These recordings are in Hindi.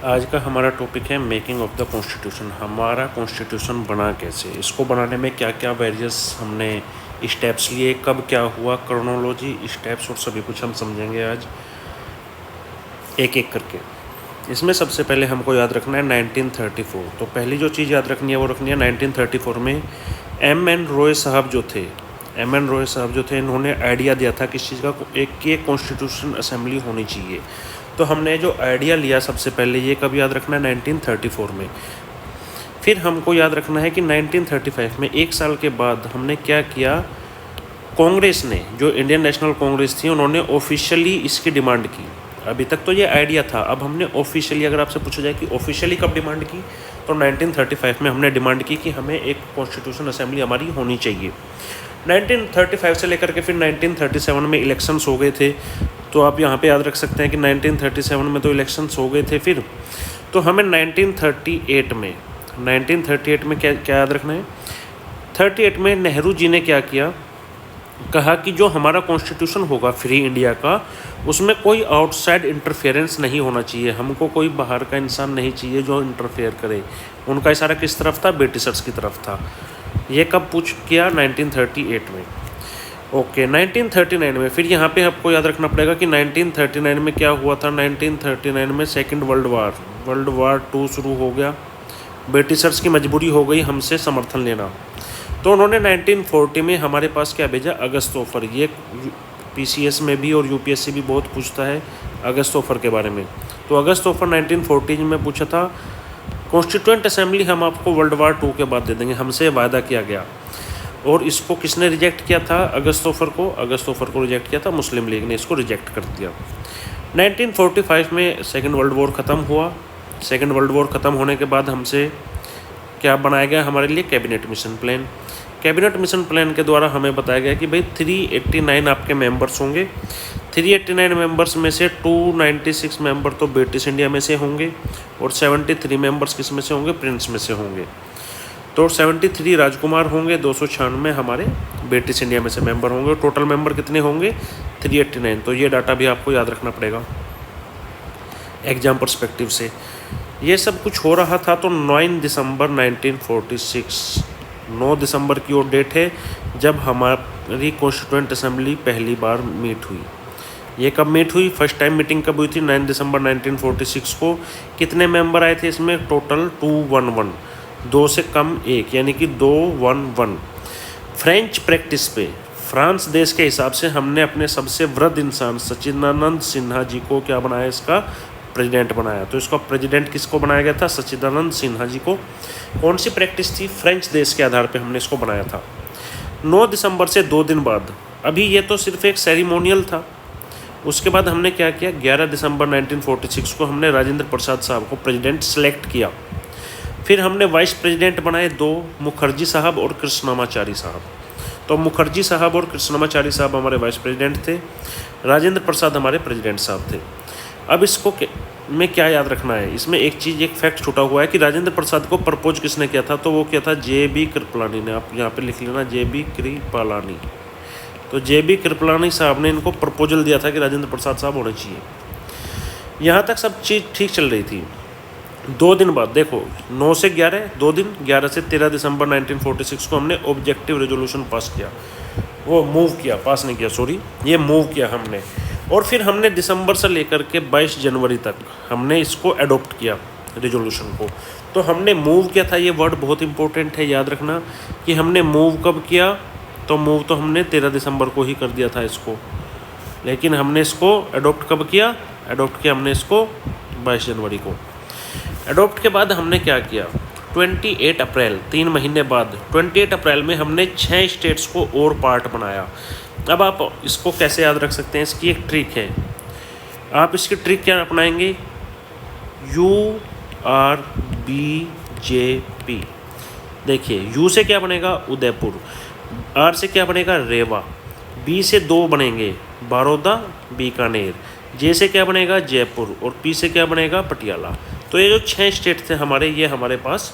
आज का हमारा टॉपिक है मेकिंग ऑफ द कॉन्स्टिट्यूशन। हमारा कॉन्स्टिट्यूशन बना कैसे, इसको बनाने में क्या क्या वेरियस हमने स्टेप्स लिए, कब क्या हुआ, क्रोनोलॉजी, स्टेप्स और सभी कुछ हम समझेंगे आज एक एक करके। इसमें सबसे पहले हमको याद रखना है 1934। तो पहली जो चीज़ याद रखनी है वो रखनी है 1934 में एम.एन. रॉय साहब जो थे, इन्होंने आइडिया दिया था किस चीज़ का, एक कॉन्स्टिट्यूशन असेंबली होनी चाहिए। तो हमने जो आइडिया लिया सबसे पहले, ये कब याद रखना है 1934 में। फिर हमको याद रखना है कि 1935 में एक साल के बाद हमने क्या किया, कांग्रेस ने, जो इंडियन नेशनल कांग्रेस थी, उन्होंने ऑफिशियली इसकी डिमांड की। अभी तक तो ये आइडिया था, अब हमने ऑफिशियली, अगर आपसे पूछा जाए कि ऑफिशियली कब डिमांड की, तो 1935 में हमने डिमांड की कि हमें एक कॉन्स्टिट्यूशन असेंबली हमारी होनी चाहिए। 1935 से लेकर के फिर 1937 में इलेक्शंस हो गए थे। तो आप यहाँ पे याद रख सकते हैं कि 1937 में तो इलेक्शंस हो गए थे। फिर तो हमें 1938 में क्या याद रखना है, 38 में नेहरू जी ने क्या किया, कहा कि जो हमारा कॉन्स्टिट्यूशन होगा फ्री इंडिया का, उसमें कोई आउटसाइड इंटरफेरेंस नहीं होना चाहिए, हमको कोई बाहर का इंसान नहीं चाहिए जो इंटरफेयर करे। उनका इशारा किस तरफ था, ब्रिटिशर्स की तरफ था। ये कब पूछ किया, 1938 में। ओके, 1939 में फिर यहाँ पे आपको याद रखना पड़ेगा कि 1939 में क्या हुआ था। 1939 में सेकेंड वर्ल्ड वार 2 शुरू हो गया। ब्रिटिशर्स की मजबूरी हो गई हमसे समर्थन लेना, तो उन्होंने 1940 में हमारे पास क्या भेजा, अगस्त ऑफर। ये पीसीएस में भी और यूपीएससी भी बहुत पूछता है अगस्त ऑफर के बारे में। तो अगस्त ऑफर 1940 में पूछा था, कॉन्स्टिट्यूएंट असेंबली हम आपको वर्ल्ड वार 2 के बाद दे देंगे, हमसे वादा किया गया। और इसको किसने रिजेक्ट किया था, अगस्त ऑफर को रिजेक्ट किया था मुस्लिम लीग ने, इसको रिजेक्ट कर दिया। 1945 में सेकेंड वर्ल्ड वॉर ख़त्म हुआ। सेकेंड वर्ल्ड वॉर ख़त्म होने के बाद हमसे क्या बनाया गया हमारे लिए, cabinet mission plan. Cabinet mission plan के द्वारा हमें बताया गया कि भाई 389 आपके मेंबर्स होंगे। 389 मेंबर्स में से 296 मेंबर तो ब्रिटिश इंडिया में से होंगे और 73 मेंबर्स किस में से होंगे, प्रिंस में से होंगे। तो 73 राजकुमार होंगे, 296 हमारे ब्रिटिश इंडिया में से मेंबर होंगे। टोटल मेंबर कितने होंगे, 389। तो ये डाटा भी आपको याद रखना पड़ेगा एग्जाम पर्सपेक्टिव से। ये सब कुछ हो रहा था तो 9 दिसंबर 1946, 9 दिसंबर की वो डेट है जब हमारी कॉन्स्टिट्यूएंट असेंबली पहली बार मीट हुई। ये कब मीट हुई, फर्स्ट टाइम मीटिंग कब हुई थी, 9 दिसंबर 1946 को। कितने मेंबर आए थे इसमें, टोटल 211, 2 से कम 1, यानी कि 211। फ्रेंच प्रैक्टिस पे, फ्रांस देश के हिसाब से हमने अपने सबसे वृद्ध इंसान सच्चिदानंद सिन्हा जी को क्या बनाया, इसका प्रेसिडेंट बनाया। तो इसका प्रेसिडेंट किसको बनाया गया था, सच्चिदानंद सिन्हा जी को। कौन सी प्रैक्टिस थी, फ्रेंच देश के आधार पे हमने इसको बनाया था। 9 दिसंबर से 2 दिन बाद, अभी ये तो सिर्फ एक सेरिमोनियल था। उसके बाद हमने क्या किया, 11 दिसंबर 1946 को हमने राजेंद्र प्रसाद साहब को प्रेसिडेंट सेलेक्ट किया। फिर हमने वाइस प्रेसिडेंट बनाए 2, मुखर्जी साहब और कृष्णमाचारी साहब। तो मुखर्जी साहब और कृष्णमाचारी साहब हमारे वाइस प्रेसिडेंट थे, राजेंद्र प्रसाद हमारे प्रेसिडेंट साहब थे। अब इसको में क्या याद रखना है, इसमें एक चीज़, एक फैक्ट छूटा हुआ है कि राजेंद्र प्रसाद को प्रपोज किसने किया था, तो वो किया था जे.बी. कृपलानी ने। आप यहाँ पे लिख लेना, जे.बी. कृपलानी। तो जे.बी. कृपलानी साहब ने इनको प्रपोजल दिया था कि राजेंद्र प्रसाद साहब होने चाहिए। यहाँ तक सब चीज़ ठीक चल रही थी। 2 दिन बाद देखो, 9 से 11, 2 दिन, 11 से 13 दिसंबर 1946 को हमने ऑब्जेक्टिव रेजोल्यूशन पास किया, वो मूव किया, पास नहीं किया सॉरी, ये मूव किया हमने। और फिर हमने दिसंबर से लेकर के 22 जनवरी तक हमने इसको अडोप्ट किया रेजोल्यूशन को। तो हमने मूव किया था, ये वर्ड बहुत इंपॉर्टेंट है, याद रखना कि हमने मूव कब किया। तो मूव तो हमने 13 दिसंबर को ही कर दिया था इसको, लेकिन हमने इसको अडोप्ट कब किया, अडोप्ट किया हमने इसको 22 जनवरी को। अडोप्ट के बाद हमने क्या किया, 28 अप्रैल, 3 महीने बाद 28 अप्रैल में हमने 6 स्टेट्स को और पार्ट बनाया। अब आप इसको कैसे याद रख सकते हैं, इसकी एक ट्रिक है। आप इसकी ट्रिक क्या अपनाएंगे, URBJP। देखिए, U से क्या बनेगा, उदयपुर, R से क्या बनेगा, रेवा, B से 2 बनेंगे, बड़ौदा, बीकानेर, J से क्या बनेगा, जयपुर, और P से क्या बनेगा, पटियाला। तो ये जो 6 स्टेट थे हमारे, ये हमारे पास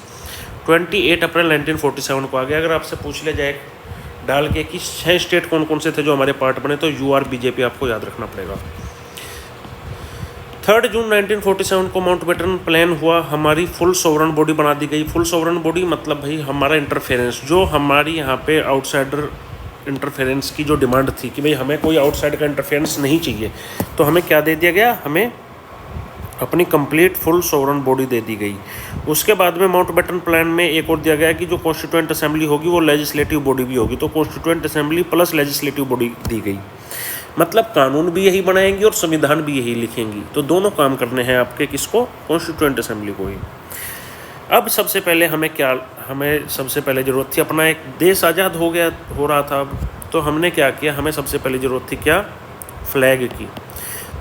28 अप्रैल 1947 को आ गया। अगर आपसे पूछ लिया जाए डाल के कि 6 स्टेट कौन कौन से थे जो हमारे पार्ट बने, तो URBJP आपको याद रखना पड़ेगा। 3 जून 1947 को माउंटबेटन प्लान हुआ, हमारी फुल सोवरन बॉडी बना दी गई। फुल सोवरन बॉडी मतलब भाई हमारा इंटरफेरेंस, जो हमारी यहाँ पे आउटसाइडर इंटरफेरेंस की जो डिमांड थी कि भाई हमें कोई आउटसाइड का इंटरफेरेंस नहीं चाहिए, तो हमें क्या दे दिया गया, हमें अपनी कंप्लीट फुल सोवरन बॉडी दे दी गई। उसके बाद में माउंटबेटन प्लान में एक और दिया गया कि जो कॉन्स्टिट्यूएंट असेंबली होगी वो लेजिस्लेटिव बॉडी भी होगी, तो constituent assembly plus legislative body दी गई। मतलब कानून भी यही बनाएंगी और संविधान भी यही लिखेंगी, तो दोनों काम करने हैं आपके, किसको, कॉन्स्टिट्यूएंट असेंबली को ही। अब सबसे पहले हमें सबसे पहले ज़रूरत थी, अपना एक देश आज़ाद हो रहा था अब, तो हमने क्या किया, हमें सबसे पहले ज़रूरत थी क्या, फ्लैग की।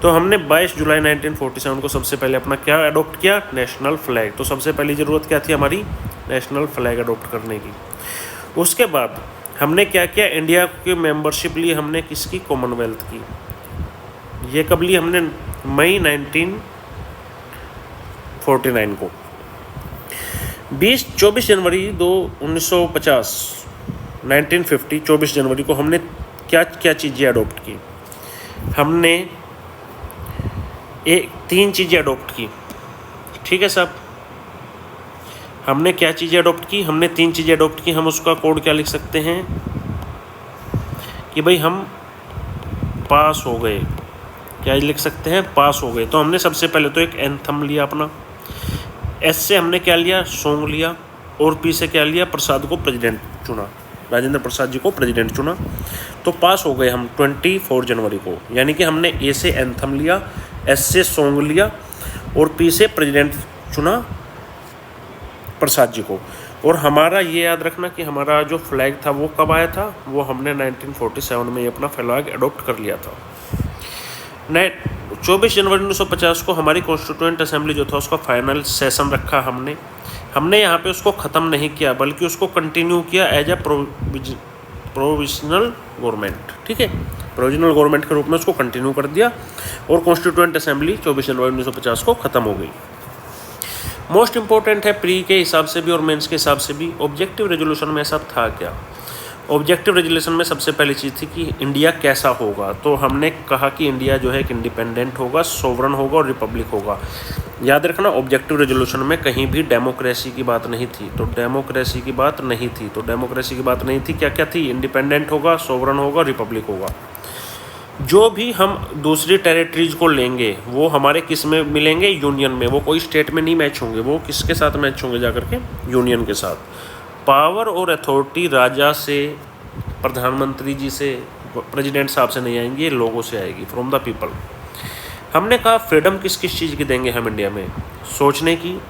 तो हमने 22 जुलाई 1947 को सबसे पहले अपना क्या अडॉप्ट किया, नेशनल फ्लैग। तो सबसे पहली ज़रूरत क्या थी हमारी, नेशनल फ्लैग अडॉप्ट करने की। उसके बाद हमने क्या किया, इंडिया की मेंबरशिप ली हमने किसकी, कॉमनवेल्थ की। ये कब ली हमने, मई 1949 को। 24 जनवरी 1950 24 जनवरी को हमने क्या क्या चीज़ें अडॉप्ट की, हमने 3 चीज़ें अडॉप्ट की, ठीक है साहब। हमने क्या चीज़ें अडॉप्ट की, हमने 3 चीज़ें अडॉप्ट की। हम उसका कोड क्या लिख सकते हैं कि भाई हम पास हो गए, क्या लिख सकते हैं, पास हो गए। तो हमने सबसे पहले तो एक एंथम लिया अपना, एस से हमने क्या लिया, सॉन्ग लिया, और पी से क्या लिया, प्रसाद को प्रेसिडेंट चुना, राजेंद्र प्रसाद जी को प्रेसिडेंट चुना। तो पास हो गए हम 24 जनवरी को, यानी कि हमने ए से एंथम लिया, एस से सॉन्ग लिया और पी से प्रेसिडेंट चुना प्रसाद जी को। और हमारा ये याद रखना कि हमारा जो फ्लैग था वो कब आया था, वो हमने 1947 में अपना फ्लैग अडॉप्ट कर लिया था। 24 जनवरी 1950 को हमारी कॉन्स्टिट्यूएंट असेंबली जो था उसका फाइनल सेशन रखा हमने यहाँ पे उसको ख़त्म नहीं किया, बल्कि उसको कंटिन्यू किया एज ए प्रोविजनल गवर्नमेंट, ठीक है, प्रोविजनल गवर्नमेंट के रूप में उसको कंटिन्यू कर दिया। और कॉन्स्टिट्यूएंट असेंबली 24 जनवरी 1950 को ख़त्म हो गई। मोस्ट इंपॉर्टेंट है प्री के हिसाब से भी और मेंस के हिसाब से भी, ऑब्जेक्टिव रेजोल्यूशन में सब था क्या। ऑब्जेक्टिव रेजोल्यूशन में सबसे पहली चीज़ थी कि इंडिया कैसा होगा। तो हमने कहा कि इंडिया जो है एक इंडिपेंडेंट होगा, सोवरन होगा और रिपब्लिक होगा। याद रखना, ऑब्जेक्टिव रेजोल्यूशन में कहीं भी डेमोक्रेसी की बात नहीं थी, तो डेमोक्रेसी की बात नहीं थी, क्या क्या थी, इंडिपेंडेंट होगा, सोवरन होगा, रिपब्लिक होगा। जो भी हम दूसरी टेरिटरीज को लेंगे वो हमारे किस में मिलेंगे, यूनियन में। वो कोई स्टेट में नहीं मैच होंगे, वो किसके साथ मैच होंगे, जाकर के यूनियन के साथ। पावर और अथॉरिटी राजा से, प्रधानमंत्री जी से, प्रेसिडेंट साहब से नहीं आएंगी, ये लोगों से आएगी, फ्रॉम द पीपल। हमने कहा फ्रीडम किस किस चीज़ की देंगे हम इंडिया में, सोचने की,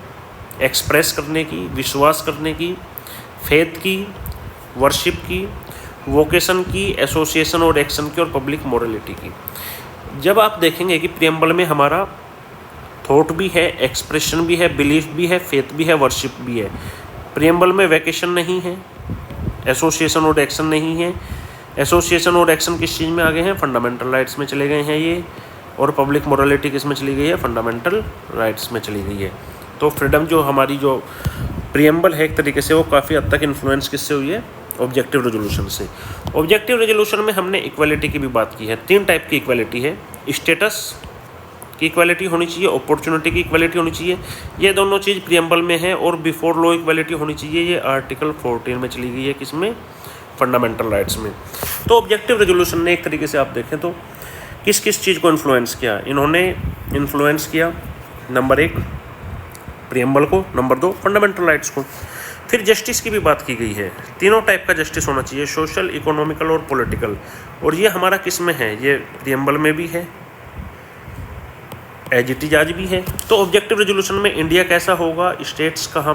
एक्सप्रेस करने की, विश्वास करने की, फेथ की, वर्शिप की, वोकेशन की, एसोसिएशन और एक्शन की, और पब्लिक मोरलिटी की। जब आप देखेंगे कि प्रियम्बल में हमारा थॉट भी है, एक्सप्रेशन भी है, बिलीफ भी है, फेथ भी है, वर्शिप भी है। प्रियम्बल में वैकेशन नहीं है, एसोसिएशन और एक्शन नहीं है। एसोसिएशन और एक्शन किस चीज़ में आ गए हैं, फंडामेंटल राइट्स में चले गए हैं ये। और पब्लिक मोरालिटी किस में चली गई है, फंडामेंटल राइट्स में चली गई है। तो फ्रीडम जो हमारी जो प्रियम्बल है एक तरीके से, वो काफ़ी हद तक इन्फ्लुएंस किससे हुई है, ऑब्जेक्टिव रेजोल्यूशन से। ऑब्जेक्टिव रेजोल्यूशन में हमने इक्वालिटी की भी बात की है। 3 टाइप की इक्वालिटी है, स्टेटस की इक्वालिटी होनी चाहिए, अपॉर्चुनिटी की इक्वालिटी होनी चाहिए। ये दोनों चीज़ प्रियम्बल में है। और बिफोर लॉ इक्वालिटी होनी चाहिए, ये आर्टिकल 14 में चली गई है, किसमें, फंडामेंटल राइट्स में। तो ऑब्जेक्टिव रेजोल्यूशन ने एक तरीके से आप देखें तो किस किस चीज़ को इन्फ्लुएंस किया, इन्होंने इन्फ्लुएंस किया, नंबर 1 प्रियम्बल को, नंबर 2 फंडामेंटल राइट्स को। फिर जस्टिस की भी बात की गई है, तीनों टाइप का जस्टिस होना चाहिए, सोशल, इकोनॉमिकल और पॉलिटिकल। और ये हमारा किस में है, ये प्रियम्बल में भी है, एज इट इज आज भी है। तो ऑब्जेक्टिव रेजोल्यूशन में इंडिया कैसा होगा, स्टेट्स कहाँ,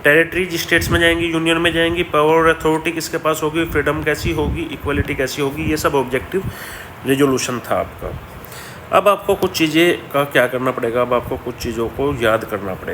टेरिटरीज स्टेट्स में जाएंगी, यूनियन में जाएंगी, पावर और अथॉरिटी किसके पास होगी, फ्रीडम कैसी होगी, इक्वलिटी कैसी होगी, ये सब ऑब्जेक्टिव रेजोल्यूशन था आपका। अब आपको कुछ चीज़ें का क्या करना पड़ेगा, अब आपको कुछ चीज़ों को याद करना पड़ेगा।